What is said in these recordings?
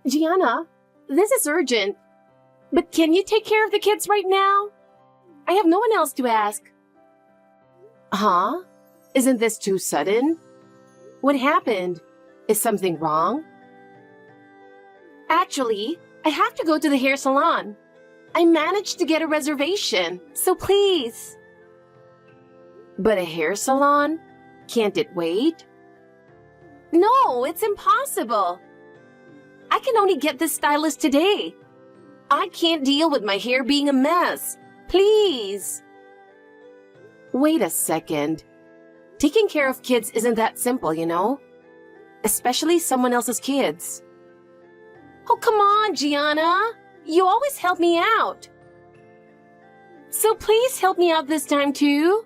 Gianna, this is urgent. But can you take care of the kids right now? I have no one else to ask. Huh? Isn't this too sudden? What happened? Is something wrong? Actually, I have to go to the hair salon. I managed to get a reservation, so please. But a hair salon? Can't it wait? No, it's impossible. I can only get this stylist today. I can't deal with my hair being a mess. Please. Wait a second. Taking care of kids isn't that simple, you know? Especially someone else's kids. Oh, come on, Gianna. You always help me out. So please help me out this time too.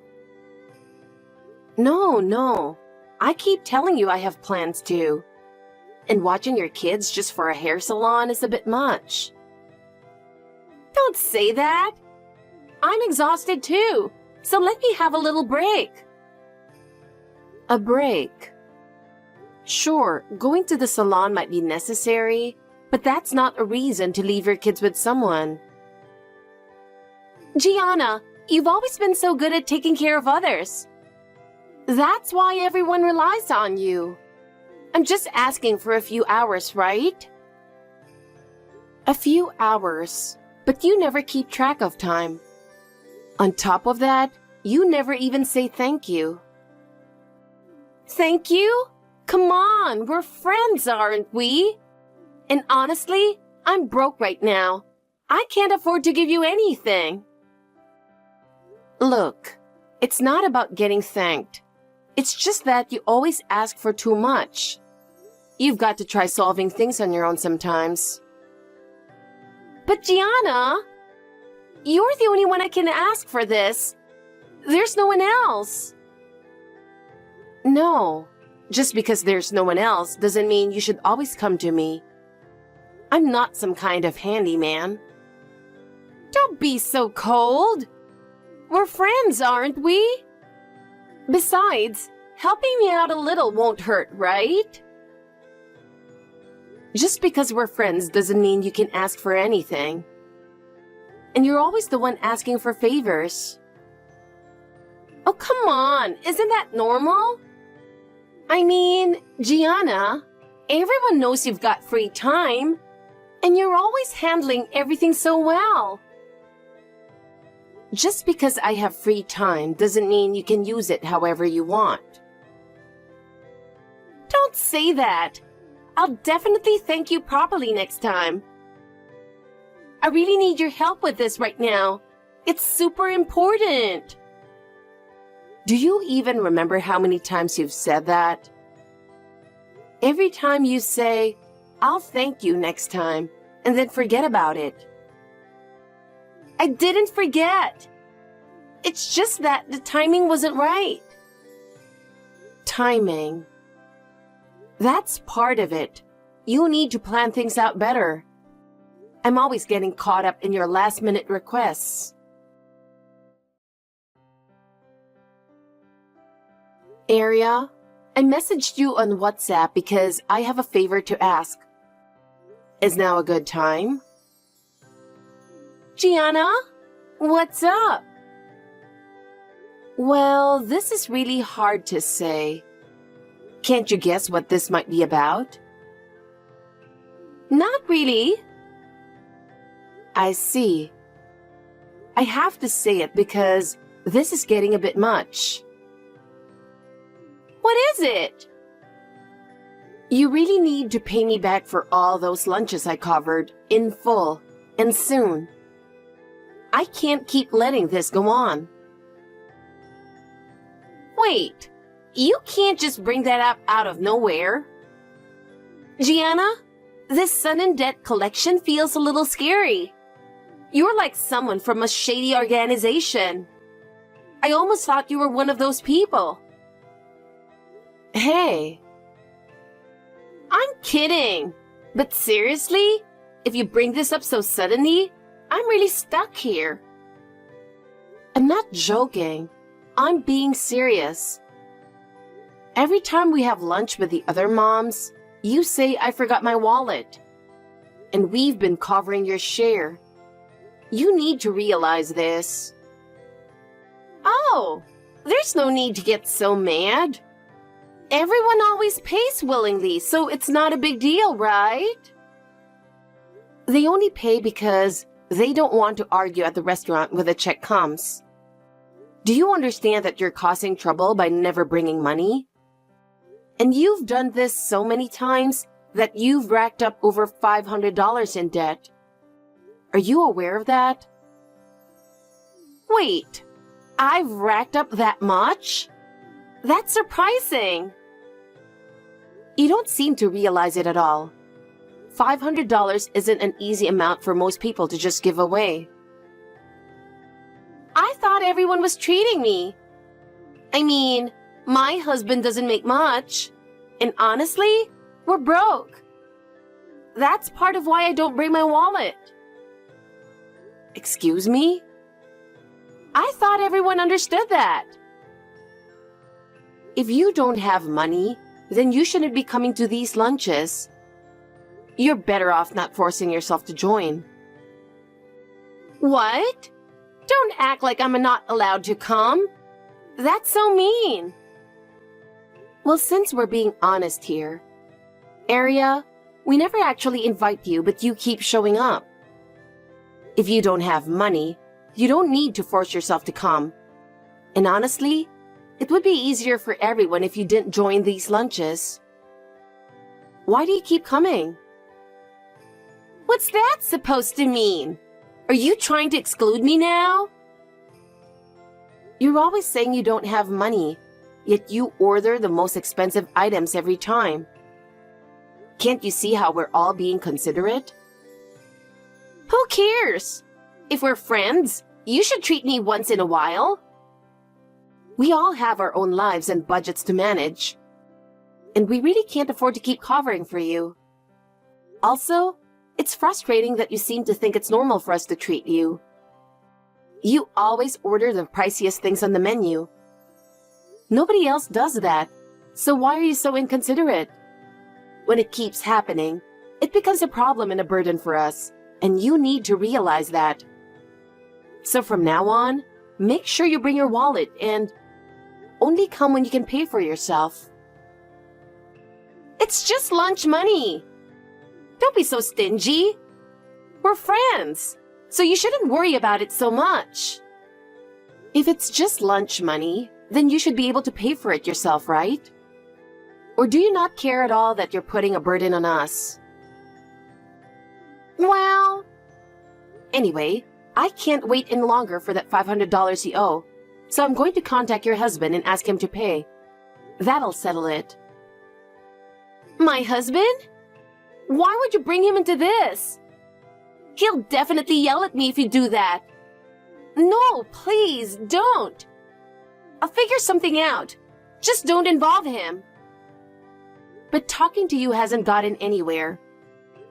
No. I keep telling you I have plans too. And watching your kids just for a hair salon is a bit much. Don't say that. I'm exhausted too, so let me have a little break. A break? Sure, going to the salon might be necessary, but that's not a reason to leave your kids with someone. Gianna, you've always been so good at taking care of others. That's why everyone relies on you. I'm just asking for a few hours, right? A few hours, but you never keep track of time. On top of that, you never even say thank you. Thank you? Come on, we're friends, aren't we? And honestly, I'm broke right now. I can't afford to give you anything. Look, it's not about getting thanked. It's just that you always ask for too much. You've got to try solving things on your own sometimes. But Gianna, you're the only one I can ask for this. There's no one else. No, just because there's no one else doesn't mean you should always come to me. I'm not some kind of handyman. Don't be so cold. We're friends, aren't we? Besides, helping me out a little won't hurt, right? Just because we're friends doesn't mean you can ask for anything. And you're always the one asking for favors. Oh, come on. Isn't that normal? I mean, Gianna, everyone knows you've got free time, and you're always handling everything so well. Just because I have free time doesn't mean you can use it however you want. Don't say that. I'll definitely thank you properly next time. I really need your help with this right now. It's super important. Do you even remember how many times you've said that? Every time you say, I'll thank you next time, and then forget about it. I didn't forget. It's just that the timing wasn't right. Timing. That's part of it. You need to plan things out better. I'm always getting caught up in your last-minute requests. Aria, I messaged you on WhatsApp because I have a favor to ask. Is now a good time? Gianna, what's up? Well, this is really hard to say. Can't you guess what this might be about? Not really. I see. I have to say it because this is getting a bit much. What is it? You really need to pay me back for all those lunches I covered, in full, and soon. I can't keep letting this go on. Wait, you can't just bring that up out of nowhere. Gianna, this sudden debt collection feels a little scary. You're like someone from a shady organization. I almost thought you were one of those people. Hey. I'm kidding. But seriously, if you bring this up so suddenly, I'm really stuck here. I'm not joking. I'm being serious. Every time we have lunch with the other moms, you say I forgot my wallet. and we've been covering your share. You need to realize this. Oh, there's no need to get so mad. Everyone always pays willingly, so it's not a big deal, right? They only pay because they don't want to argue at the restaurant when the check comes. Do you understand that you're causing trouble by never bringing money? And you've done this so many times that you've racked up over $500 in debt. Are you aware of that? Wait, I've racked up that much? That's surprising. You don't seem to realize it at all. $500 isn't an easy amount for most people to just give away. I thought everyone was treating me. I mean, my husband doesn't make much. And honestly, we're broke. That's part of why I don't bring my wallet. Excuse me? I thought everyone understood that. If you don't have money, then you shouldn't be coming to these lunches. You're better off not forcing yourself to join. What? Don't act like I'm not allowed to come. That's so mean. Well, since we're being honest here, Aria, we never actually invite you, but you keep showing up. If you don't have money, you don't need to force yourself to come. And honestly, it would be easier for everyone if you didn't join these lunches. Why do you keep coming? What's that supposed to mean? Are you trying to exclude me now? You're always saying you don't have money, yet you order the most expensive items every time. Can't you see how we're all being considerate? Who cares? If we're friends, you should treat me once in a while. We all have our own lives and budgets to manage. And we really can't afford to keep covering for you. Also, it's frustrating that you seem to think it's normal for us to treat you. You always order the priciest things on the menu. Nobody else does that, so why are you so inconsiderate? When it keeps happening, it becomes a problem and a burden for us, and you need to realize that. So from now on, make sure you bring your wallet and only come when you can pay for yourself. It's just lunch money. Don't be so stingy. We're friends, so you shouldn't worry about it so much. If it's just lunch money, then you should be able to pay for it yourself, right? Or do you not care at all that you're putting a burden on us? Well, anyway, I can't wait any longer for that $500 you owe, so I'm going to contact your husband and ask him to pay. That'll settle it. My husband? Why would you bring him into this? He'll definitely yell at me if you do that. No, please, don't. I'll figure something out. Just don't involve him. But talking to you hasn't gotten anywhere.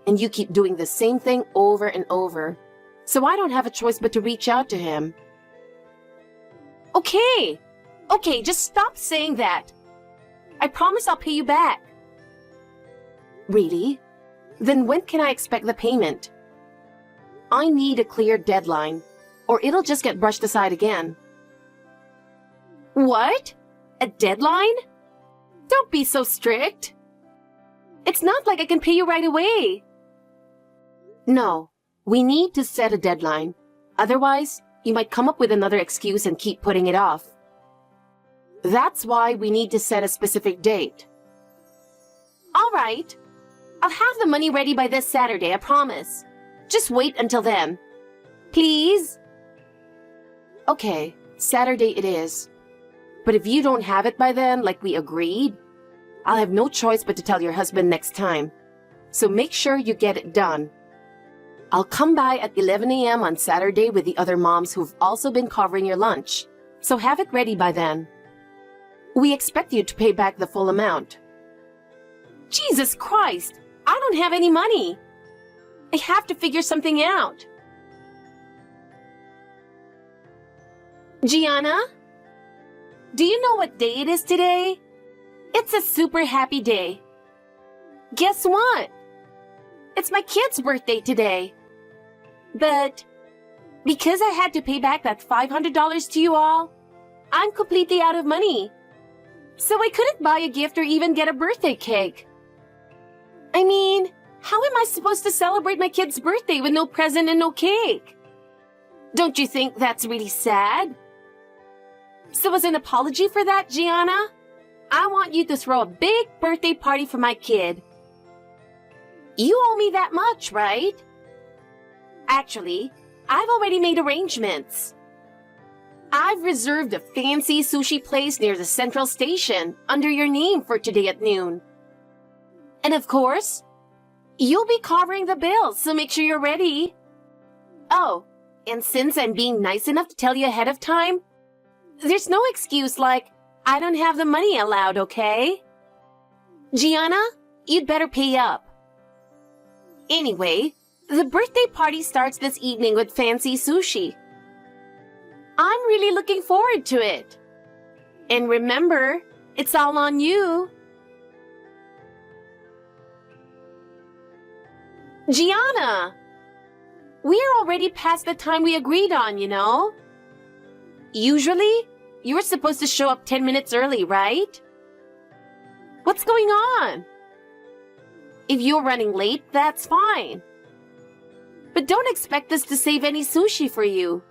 And you keep doing the same thing over and over. So I don't have a choice but to reach out to him. Okay, just stop saying that. I promise I'll pay you back. Really? Then when can I expect the payment? I need a clear deadline, or it'll just get brushed aside again. What? A deadline? Don't be so strict. It's not like I can pay you right away. No, we need to set a deadline. Otherwise, you might come up with another excuse and keep putting it off. That's why we need to set a specific date. All right. I'll have the money ready by this Saturday, I promise. Just wait until then. Please? Okay, Saturday it is. But if you don't have it by then, like we agreed, I'll have no choice but to tell your husband next time. So make sure you get it done. I'll come by at 11 a.m. on Saturday with the other moms who've also been covering your lunch. So have it ready by then. We expect you to pay back the full amount. Jesus Christ! I don't have any money. I have to figure something out. Gianna? Do you know what day it is today? It's a super happy day. Guess what? It's my kid's birthday today. But because I had to pay back that $500 to you all, I'm completely out of money. So I couldn't buy a gift or even get a birthday cake. I mean, how am I supposed to celebrate my kid's birthday with no present and no cake? Don't you think that's really sad? So as an apology for that, Gianna, I want you to throw a big birthday party for my kid. You owe me that much, right? Actually, I've already made arrangements. I've reserved a fancy sushi place near the central station under your name for today at noon. And of course, you'll be covering the bill, so make sure you're ready. Oh, and since I'm being nice enough to tell you ahead of time, there's no excuse like, I don't have the money allowed, okay? Gianna, you'd better pay up. Anyway, the birthday party starts this evening with fancy sushi. I'm really looking forward to it. And remember, it's all on you. Gianna! We're already past the time we agreed on, you know? Usually, you were supposed to show up 10 minutes early, right? What's going on? If you're running late, that's fine. But don't expect us to save any sushi for you.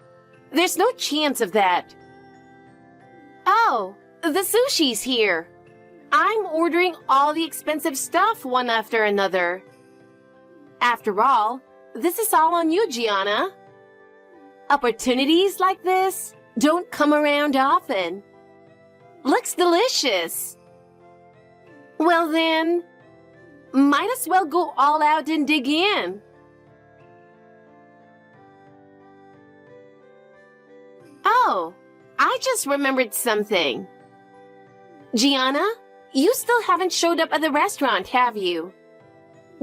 There's no chance of that. Oh, the sushi's here. I'm ordering all the expensive stuff one after another. After all, this is all on you, Gianna. Opportunities like this don't come around often. Looks delicious. Well then, might as well go all out and dig in. Oh, I just remembered something. Gianna, you still haven't showed up at the restaurant, have you?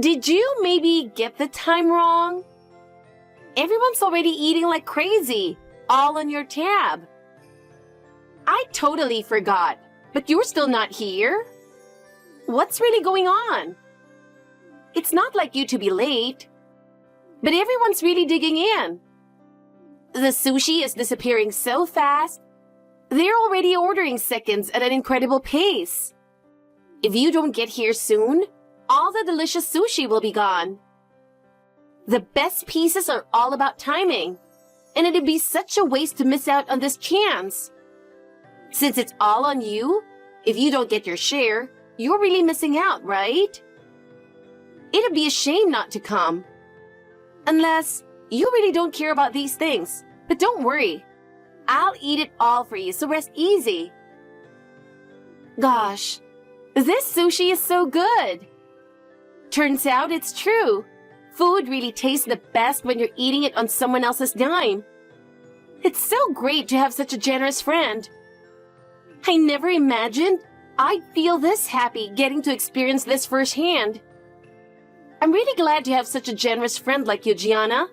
Did you maybe get the time wrong? Everyone's already eating like crazy, all on your tab. I totally forgot, but you're still not here? What's really going on? It's not like you to be late, but everyone's really digging in. The sushi is disappearing so fast, they're already ordering seconds at an incredible pace. If you don't get here soon, all the delicious sushi will be gone. The best pieces are all about timing, and it'd be such a waste to miss out on this chance. Since it's all on you, if you don't get your share, you're really missing out, right? It'd be a shame not to come. Unless you really don't care about these things. But don't worry. I'll eat it all for you, so rest easy. Gosh, this sushi is so good. Turns out it's true. Food really tastes the best when you're eating it on someone else's dime. It's so great to have such a generous friend. I never imagined I'd feel this happy getting to experience this firsthand. I'm really glad to have such a generous friend like you, Gianna.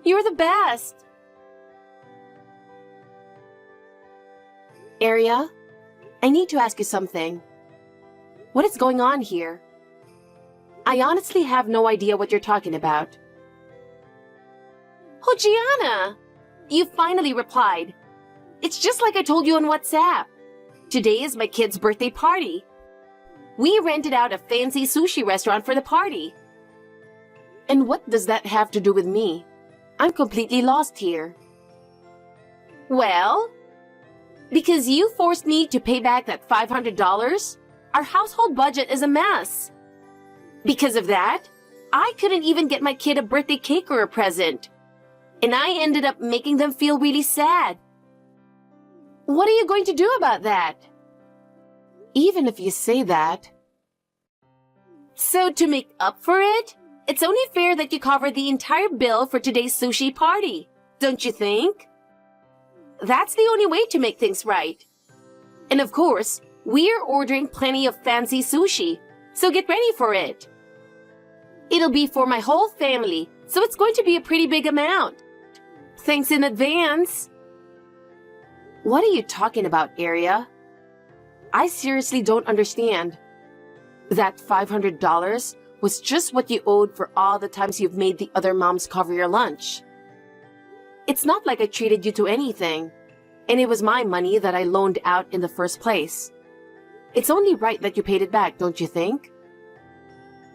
You're the best. Aria, I need to ask you something. What is going on here? I honestly have no idea what you're talking about. Oh, Gianna! You finally replied. It's just like I told you on WhatsApp. Today is my kid's birthday party. We rented out a fancy sushi restaurant for the party. And what does that have to do with me? I'm completely lost here. Well, because you forced me to pay back that $500, our household budget is a mess. Because of that, I couldn't even get my kid a birthday cake or a present. And I ended up making them feel really sad. What are you going to do about that? Even if you say that. So to make up for it, it's only fair that you cover the entire bill for today's sushi party, don't you think? That's the only way to make things right. And of course, we're ordering plenty of fancy sushi, so get ready for it. It'll be for my whole family, so it's going to be a pretty big amount. Thanks in advance. What are you talking about, Aria? I seriously don't understand. That $500 was just what you owed for all the times you've made the other moms cover your lunch. It's not like I treated you to anything, and it was my money that I loaned out in the first place. It's only right that you paid it back, don't you think?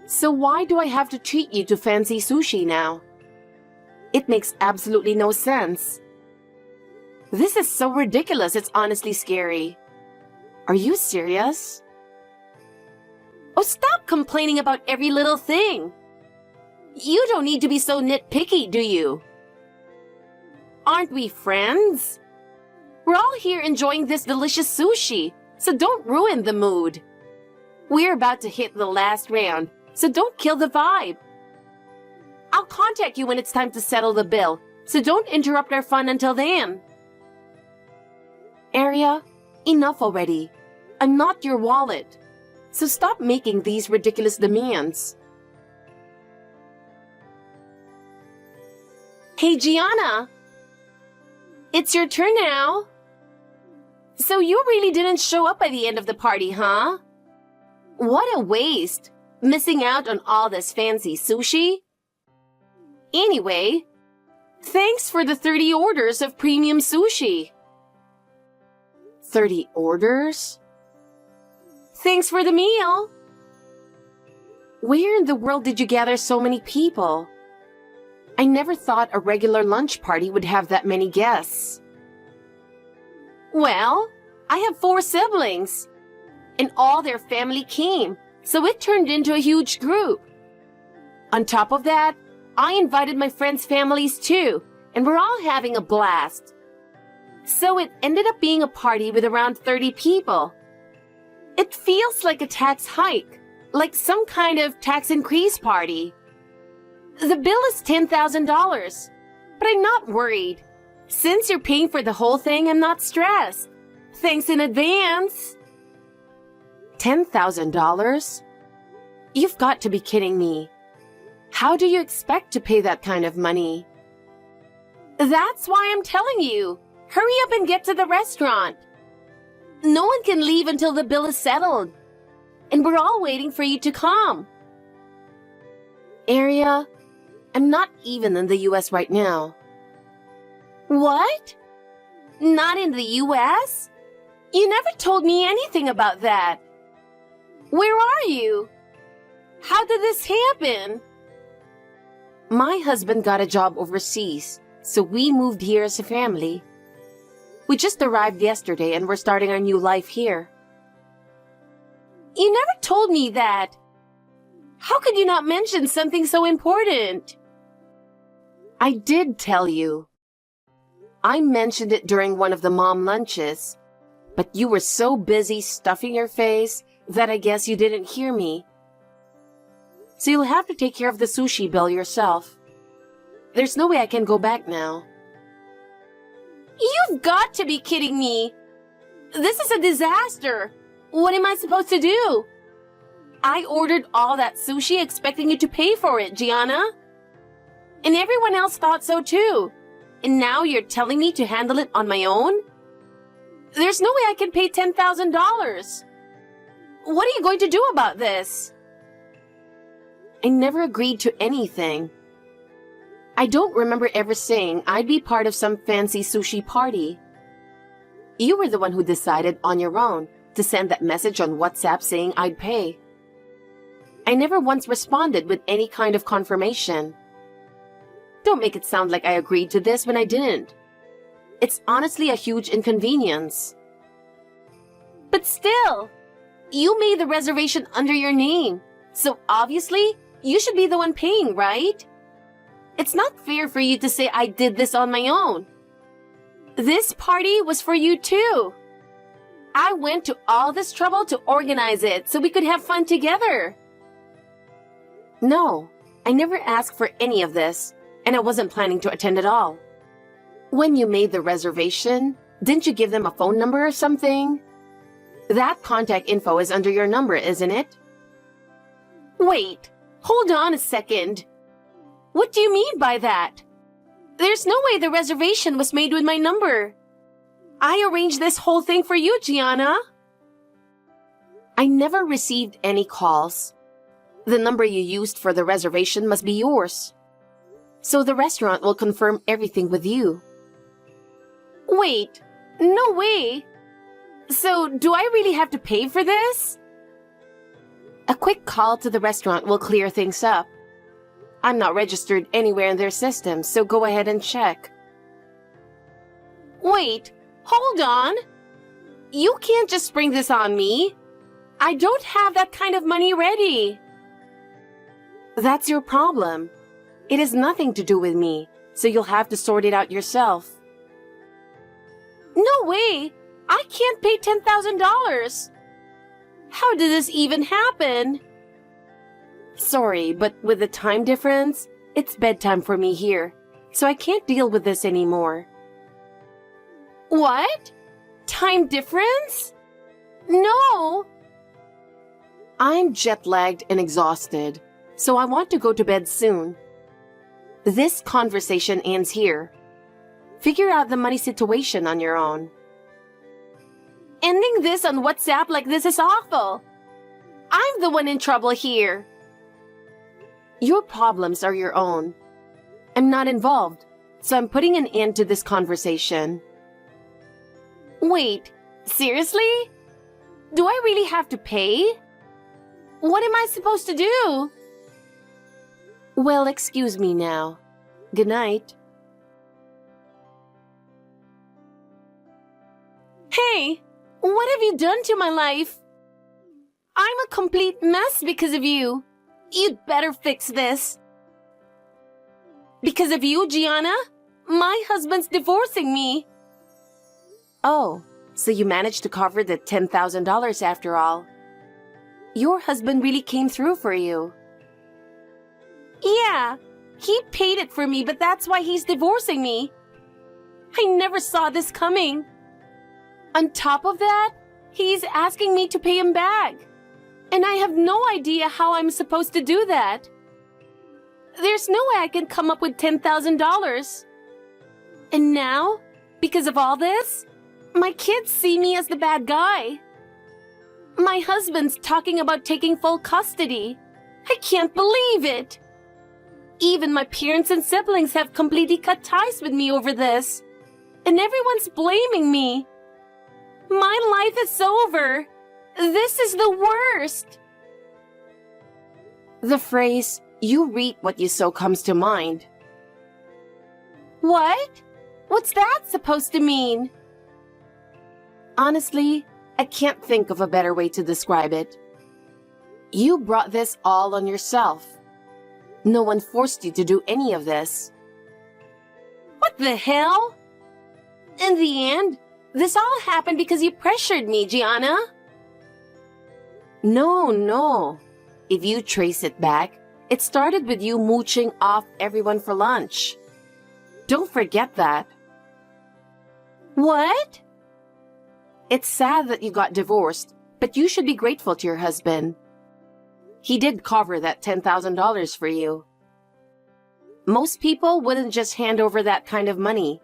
So why do I have to treat you to fancy sushi now? It makes absolutely no sense. This is so ridiculous, it's honestly scary. Are you serious? Oh, stop complaining about every little thing. You don't need to be so nitpicky, do you? Aren't we friends? We're all here enjoying this delicious sushi, so don't ruin the mood. We're about to hit the last round, so don't kill the vibe. I'll contact you when it's time to settle the bill, so don't interrupt our fun until then. Arya, enough already. I'm not your wallet, so stop making these ridiculous demands. Hey, Gianna! It's your turn now. So you really didn't show up by the end of the party, huh? What a waste, missing out on all this fancy sushi. Anyway, thanks for the 30 orders of premium sushi. 30 orders? Thanks for the meal. Where in the world did you gather so many people? I never thought a regular lunch party would have that many guests. Well, I have 4 siblings, and all their family came, so it turned into a huge group. On top of that, I invited my friends' families too, and we're all having a blast. So it ended up being a party with around 30 people. It feels like a tax hike, like some kind of tax increase party. The bill is $10,000, but I'm not worried. Since you're paying for the whole thing, I'm not stressed. Thanks in advance. $10,000? You've got to be kidding me. How do you expect to pay that kind of money? That's why I'm telling you. Hurry up and get to the restaurant. No one can leave until the bill is settled. And we're all waiting for you to come. Arya, I'm not even in the US right now. What? Not in the US? You never told me anything about that. Where are you? How did this happen? My husband got a job overseas, so we moved here as a family. We just arrived yesterday and we're starting our new life here. You never told me that. How could you not mention something so important? I did tell you. I mentioned it during one of the mom lunches, but you were so busy stuffing your face that I guess you didn't hear me. So you'll have to take care of the sushi bill yourself. There's no way I can go back now. You've got to be kidding me. This is a disaster. What am I supposed to do? I ordered all that sushi expecting you to pay for it, Gianna. And everyone else thought so too. And now you're telling me to handle it on my own? There's no way I can pay $10,000. What are you going to do about this? I never agreed to anything. I don't remember ever saying I'd be part of some fancy sushi party. You were the one who decided on your own to send that message on WhatsApp saying I'd pay. I never once responded with any kind of confirmation. Don't make it sound like I agreed to this when I didn't. It's honestly a huge inconvenience. But still, you made the reservation under your name, so obviously you should be the one paying, right? It's not fair for you to say I did this on my own. This party was for you too. I went to all this trouble to organize it so we could have fun together. No, I never asked for any of this, and I wasn't planning to attend at all. When you made the reservation, didn't you give them a phone number or something? That contact info is under your number, isn't it? Wait, hold on a second. What do you mean by that? There's no way the reservation was made with my number. I arranged this whole thing for you, Gianna. I never received any calls. The number you used for the reservation must be yours. So the restaurant will confirm everything with you. Wait, no way! So, do I really have to pay for this? A quick call to the restaurant will clear things up. I'm not registered anywhere in their system, so go ahead and check. Wait, hold on! You can't just spring this on me. I don't have that kind of money ready. That's your problem. It has nothing to do with me, so you'll have to sort it out yourself. No way! I can't pay $10,000! How did this even happen? Sorry, but with the time difference, it's bedtime for me here, so I can't deal with this anymore. What? Time difference? No! I'm jet-lagged and exhausted, so I want to go to bed soon. This conversation ends here. Figure out the money situation on your own. Ending this on WhatsApp like this is awful. I'm the one in trouble here. Your problems are your own. I'm not involved, so I'm putting an end to this conversation. Wait, seriously? Do I really have to pay? What am I supposed to do? Well, excuse me now. Good night. Hey, what have you done to my life? I'm a complete mess because of you. You'd better fix this. Because of you, Gianna, my husband's divorcing me. Oh, so you managed to cover the $10,000 after all. Your husband really came through for you. Yeah, he paid it for me, but that's why he's divorcing me. I never saw this coming. On top of that, he's asking me to pay him back. And I have no idea how I'm supposed to do that. There's no way I can come up with $10,000. And now, because of all this, my kids see me as the bad guy. My husband's talking about taking full custody. I can't believe it. Even my parents and siblings have completely cut ties with me over this. And everyone's blaming me. My life is over. This is the worst. The phrase, you reap what you sow, comes to mind. What? What's that supposed to mean? Honestly, I can't think of a better way to describe it. You brought this all on yourself. No one forced you to do any of this. What the hell? In the end, this all happened because you pressured me, Gianna. No. If you trace it back, it started with you mooching off everyone for lunch. Don't forget that. What? It's sad that you got divorced, but you should be grateful to your husband. He did cover that $10,000 for you. Most people wouldn't just hand over that kind of money.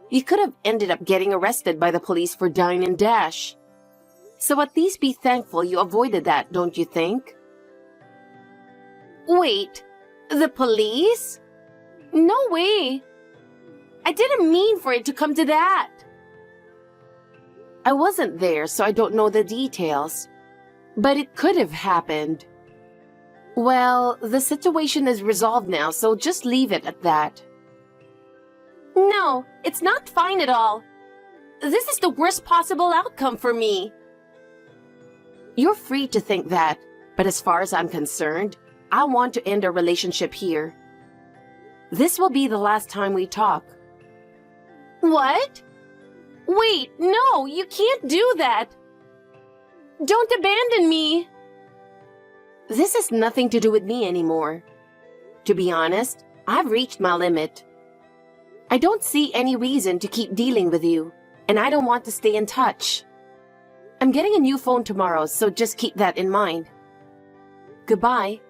You could have ended up getting arrested by the police for dine and dash. So at least be thankful you avoided that, don't you think? Wait, the police? No way. I didn't mean for it to come to that. I wasn't there, so I don't know the details. But it could have happened. Well, the situation is resolved now, so just leave it at that. No, it's not fine at all. This is the worst possible outcome for me. You're free to think that, but as far as I'm concerned, I want to end our relationship here. This will be the last time we talk. What? Wait, no, you can't do that. Don't abandon me. This has nothing to do with me anymore. To be honest, I've reached my limit. I don't see any reason to keep dealing with you, and I don't want to stay in touch. I'm getting a new phone tomorrow, so just keep that in mind. Goodbye.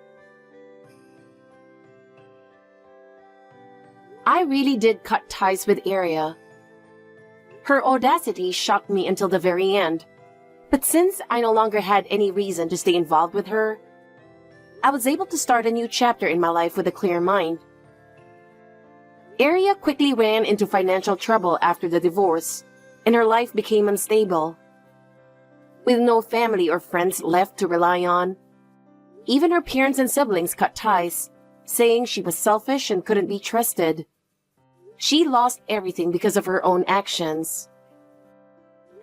I really did cut ties with Aria. Her audacity shocked me until the very end. But since I no longer had any reason to stay involved with her, I was able to start a new chapter in my life with a clear mind. Aria quickly ran into financial trouble after the divorce, and her life became unstable. With no family or friends left to rely on, even her parents and siblings cut ties, saying she was selfish and couldn't be trusted. She lost everything because of her own actions.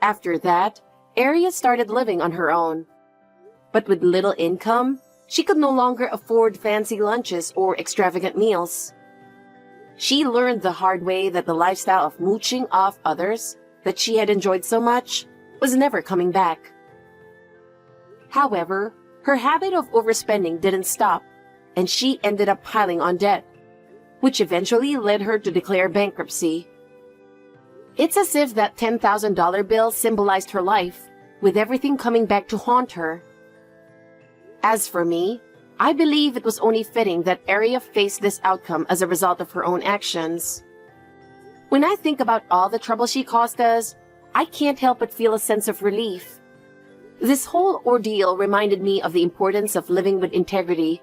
After that, Aria started living on her own. But with little income, she could no longer afford fancy lunches or extravagant meals. She learned the hard way that the lifestyle of mooching off others that she had enjoyed so much was never coming back. However, her habit of overspending didn't stop, and she ended up piling on debt, which eventually led her to declare bankruptcy. It's as if that $10,000 bill symbolized her life, with everything coming back to haunt her. As for me, I believe it was only fitting that Aria faced this outcome as a result of her own actions. When I think about all the trouble she caused us, I can't help but feel a sense of relief. This whole ordeal reminded me of the importance of living with integrity